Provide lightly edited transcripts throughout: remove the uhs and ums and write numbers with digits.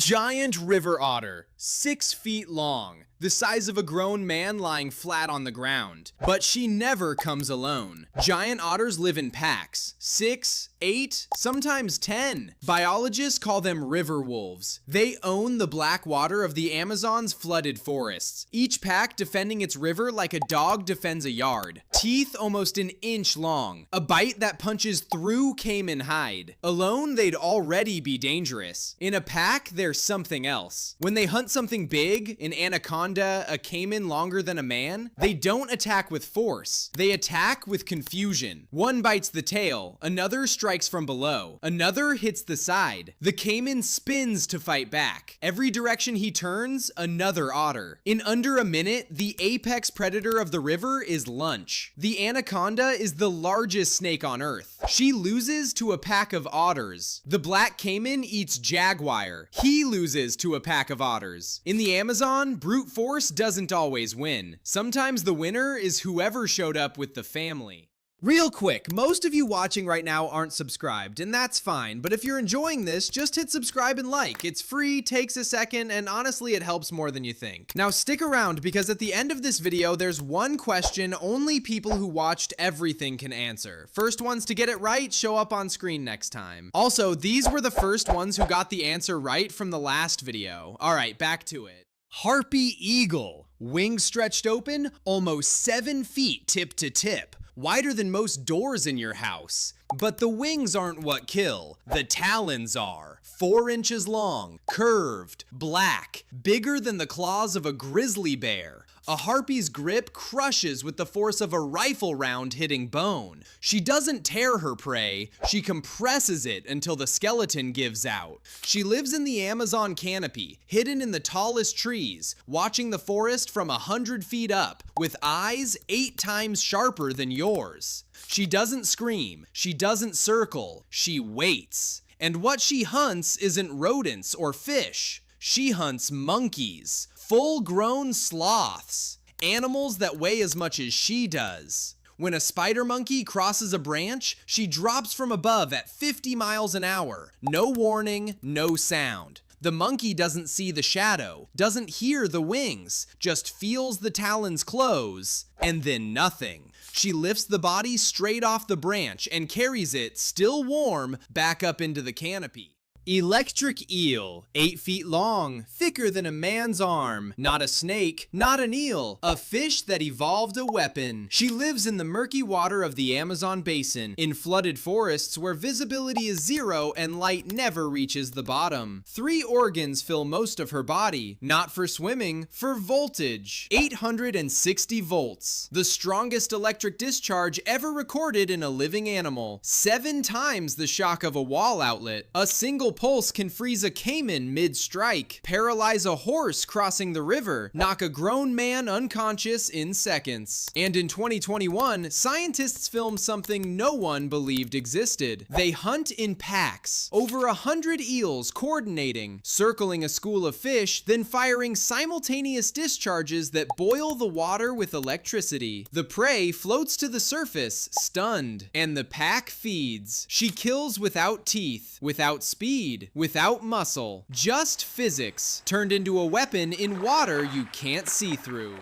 Giant river otter, 6 feet long, the size of a grown man lying flat on the ground. But she never comes alone. Giant otters live in packs, 6, 8, sometimes 10. Biologists call them river wolves. They own the black water of the Amazon's flooded forests, each pack defending its river like a dog defends a yard. Teeth almost an inch long, a bite that punches through Caiman hide. Alone, they'd already be dangerous. In a pack, there's something else. When they hunt something big, an anaconda, a caiman longer than a man, they don't attack with force. They attack with confusion. One bites the tail, another strikes from below, another hits the side. The caiman spins to fight back. Every direction he turns, another otter. In under a minute, the apex predator of the river is lunch. The anaconda is the largest snake on earth. She loses to a pack of otters. The black caiman eats Jaguar. He loses to a pack of otters. In the Amazon, brute force doesn't always win. Sometimes the winner is whoever showed up with the family. Real quick, most of you watching right now aren't subscribed, and that's fine, but if you're enjoying this, just hit subscribe and like. It's free, takes a second, and honestly it helps more than you think. Now stick around, because at the end of this video, there's one question only people who watched everything can answer. First ones to get it right show up on screen next time. Also, these were the first ones who got the answer right from the last video. Alright, back to it. Harpy Eagle. Wings stretched open, almost 7 feet tip to tip. Wider than most doors in your house. But the wings aren't what kill, the talons are. 4 inches long, curved, black, bigger than the claws of a grizzly bear. A harpy's grip crushes with the force of a rifle round hitting bone. She doesn't tear her prey, she compresses it until the skeleton gives out. She lives in the Amazon canopy, hidden in the tallest trees, watching the forest from 100 feet up, with eyes 8 times sharper than yours. She doesn't scream, she doesn't circle, she waits. And what she hunts isn't rodents or fish. She hunts monkeys, full-grown sloths, animals that weigh as much as she does. When a spider monkey crosses a branch, she drops from above at 50 miles an hour. No warning, no sound. The monkey doesn't see the shadow, doesn't hear the wings, just feels the talons close, and then nothing. She lifts the body straight off the branch and carries it, still warm, back up into the canopy. Electric eel, 8 feet long, thicker than a man's arm. Not a snake, not an eel, a fish that evolved a weapon. She lives in the murky water of the Amazon basin, in flooded forests where visibility is 0 and light never reaches the bottom. 3 organs fill most of her body, not for swimming, for voltage. 860 volts, the strongest electric discharge ever recorded in a living animal. 7 times the shock of a wall outlet. A single pulse can freeze a caiman mid-strike, paralyze a horse crossing the river, knock a grown man unconscious in seconds. And in 2021, scientists filmed something no one believed existed. They hunt in packs, over 100 eels coordinating, circling a school of fish, then firing simultaneous discharges that boil the water with electricity. The prey floats to the surface, stunned, and the pack feeds. She kills without teeth, without speed, without muscle, just physics turned into a weapon in water you can't see through.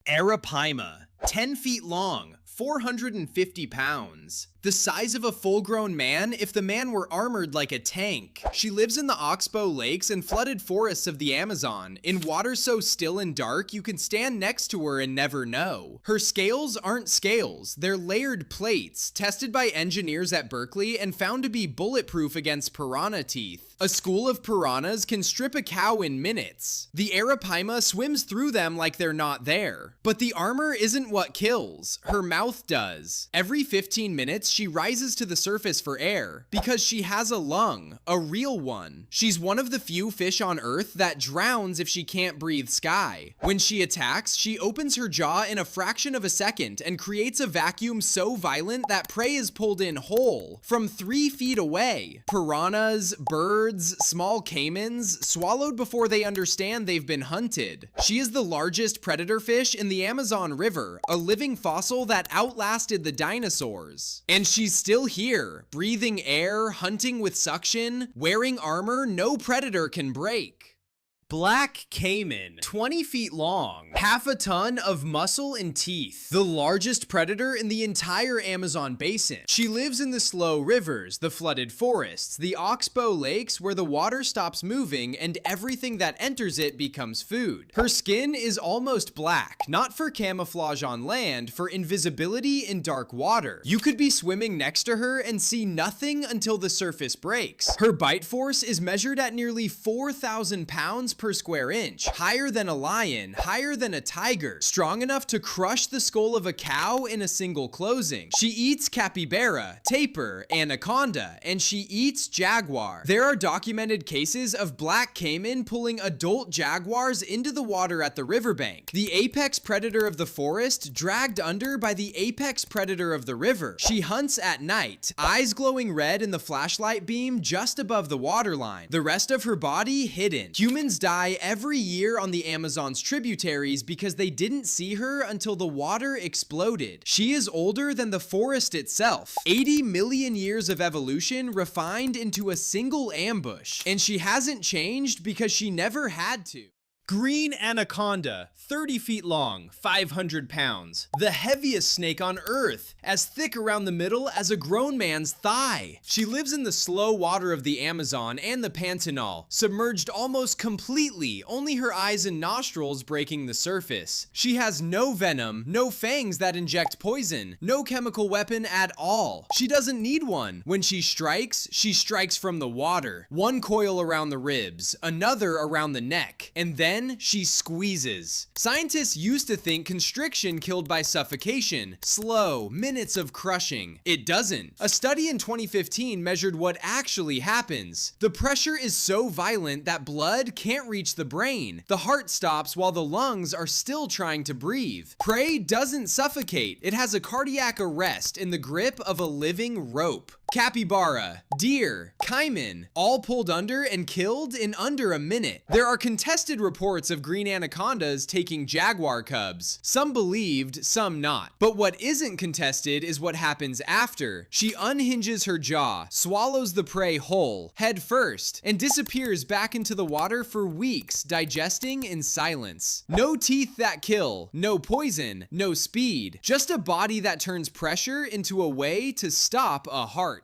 Arapaima, 10 feet long, 450 pounds. The size of a full-grown man if the man were armored like a tank. She lives in the oxbow lakes and flooded forests of the Amazon, in water so still and dark you can stand next to her and never know. Her scales aren't scales, they're layered plates, tested by engineers at Berkeley and found to be bulletproof against piranha teeth. A school of piranhas can strip a cow in minutes. The Arapaima swims through them like they're not there. But the armor isn't what kills, her mouth does. Every 15 minutes, she rises to the surface for air, because she has a lung, a real one. She's one of the few fish on Earth that drowns if she can't breathe sky. When she attacks, she opens her jaw in a fraction of a second and creates a vacuum so violent that prey is pulled in whole, from 3 feet away. Piranhas, birds, small caimans, swallowed before they understand they've been hunted. She is the largest predator fish in the Amazon River, a living fossil that outlasted the dinosaurs. And And she's still here, breathing air, hunting with suction, wearing armor no predator can break. Black Caiman, 20 feet long, half a ton of muscle and teeth, the largest predator in the entire Amazon basin. She lives in the slow rivers, the flooded forests, the oxbow lakes where the water stops moving and everything that enters it becomes food. Her skin is almost black, not for camouflage on land, for invisibility in dark water. You could be swimming next to her and see nothing until the surface breaks. Her bite force is measured at nearly 4,000 pounds per square inch, higher than a lion, higher than a tiger, strong enough to crush the skull of a cow in a single closing. She eats capybara, tapir, anaconda, and she eats jaguar. There are documented cases of black caiman pulling adult jaguars into the water at the riverbank. The apex predator of the forest dragged under by the apex predator of the river. She hunts at night, eyes glowing red in the flashlight beam just above the waterline, the rest of her body hidden. Humans die every year on the Amazon's tributaries because they didn't see her until the water exploded. She is older than the forest itself. 80 million years of evolution refined into a single ambush. And she hasn't changed because she never had to. Green Anaconda, 30 feet long, 500 pounds. The heaviest snake on Earth, as thick around the middle as a grown man's thigh. She lives in the slow water of the Amazon and the Pantanal, submerged almost completely, only her eyes and nostrils breaking the surface. She has no venom, no fangs that inject poison, no chemical weapon at all. She doesn't need one. When she strikes from the water. One coil around the ribs, another around the neck, and then she squeezes. Scientists used to think constriction killed by suffocation, slow, minutes of crushing. It doesn't. A study in 2015 measured what actually happens. The pressure is so violent that blood can't reach the brain. The heart stops while the lungs are still trying to breathe. Prey doesn't suffocate. It has a cardiac arrest in the grip of a living rope. Capybara, deer, caiman, all pulled under and killed in under a minute. There are contested reports of green anacondas taking jaguar cubs. Some believed, some not. But what isn't contested is what happens after. She unhinges her jaw, swallows the prey whole, head first, and disappears back into the water for weeks, digesting in silence. No teeth that kill, no poison, no speed, just a body that turns pressure into a way to stop a heart.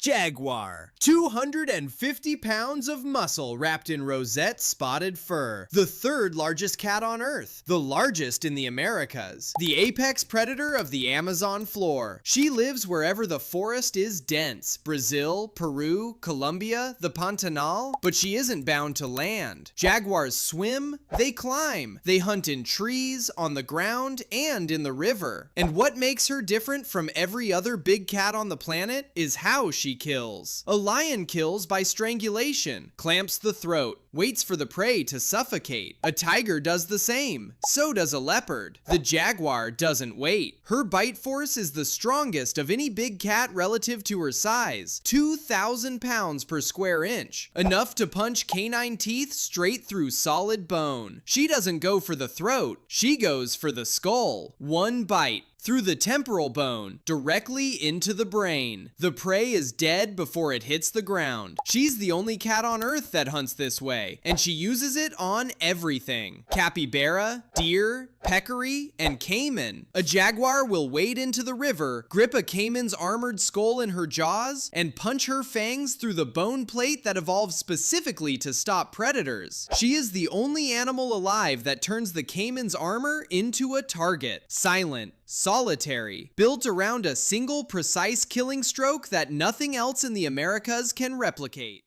Jaguar, 250 pounds of muscle wrapped in rosette spotted fur. The third largest cat on Earth, the largest in the Americas. The apex predator of the Amazon floor. She lives wherever the forest is dense. Brazil, Peru, Colombia, the Pantanal. But she isn't bound to land. Jaguars swim, they climb. They hunt in trees, on the ground, and in the river. And what makes her different from every other big cat on the planet is how she kills. A lion kills by strangulation, clamps the throat, waits for the prey to suffocate. A tiger does the same. So does a leopard. The jaguar doesn't wait. Her bite force is the strongest of any big cat relative to her size. 2,000 pounds per square inch. Enough to punch canine teeth straight through solid bone. She doesn't go for the throat. She goes for the skull. One bite. Through the temporal bone, directly into the brain. The prey is dead before it hits the ground. She's the only cat on Earth that hunts this way, and she uses it on everything. Capybara, deer, peccary, and caiman. A jaguar will wade into the river, grip a caiman's armored skull in her jaws, and punch her fangs through the bone plate that evolved specifically to stop predators. She is the only animal alive that turns the caiman's armor into a target. Silent, solitary, built around a single precise killing stroke that nothing else in the Americas can replicate.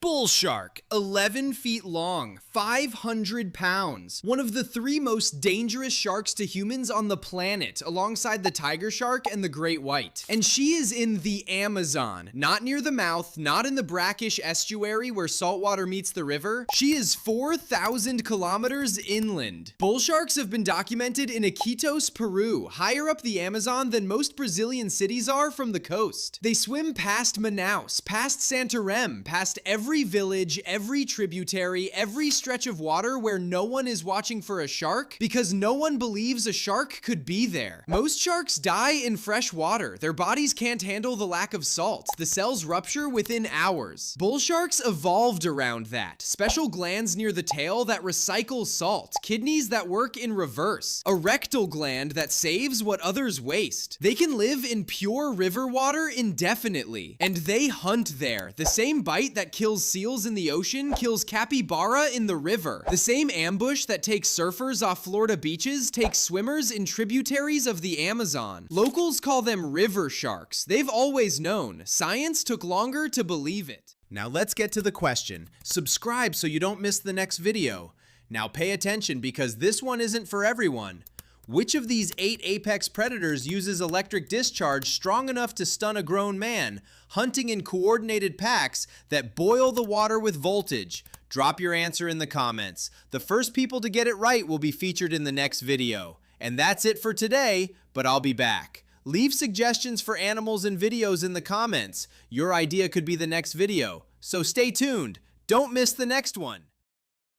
Bull shark, 11 feet long, 500 pounds. One of the 3 most dangerous sharks to humans on the planet, alongside the tiger shark and the great white. And she is in the Amazon, not near the mouth, not in the brackish estuary where saltwater meets the river. She is 4,000 kilometers inland. Bull sharks have been documented in Iquitos, Peru, higher up the Amazon than most Brazilian cities are from the coast. They swim past Manaus, past Santarém, past every every village, every tributary, every stretch of water where no one is watching for a shark because no one believes a shark could be there. Most sharks die in fresh water. Their bodies can't handle the lack of salt. The cells rupture within hours. Bull sharks evolved around that. Special glands near the tail that recycle salt. Kidneys that work in reverse. A rectal gland that saves what others waste. They can live in pure river water indefinitely. And they hunt there. The same bite that kills seals in the ocean kills capybara in the river. The same ambush that takes surfers off Florida beaches takes swimmers in tributaries of the Amazon. Locals call them river sharks. They've always known. Science took longer to believe it. Now let's get to the question. Subscribe so you don't miss the next video. Now pay attention because this one isn't for everyone. Which of these 8 apex predators uses electric discharge strong enough to stun a grown man, hunting in coordinated packs that boil the water with voltage? Drop your answer in the comments. The first people to get it right will be featured in the next video. And that's it for today, but I'll be back. Leave suggestions for animals and videos in the comments. Your idea could be the next video, so stay tuned. Don't miss the next one.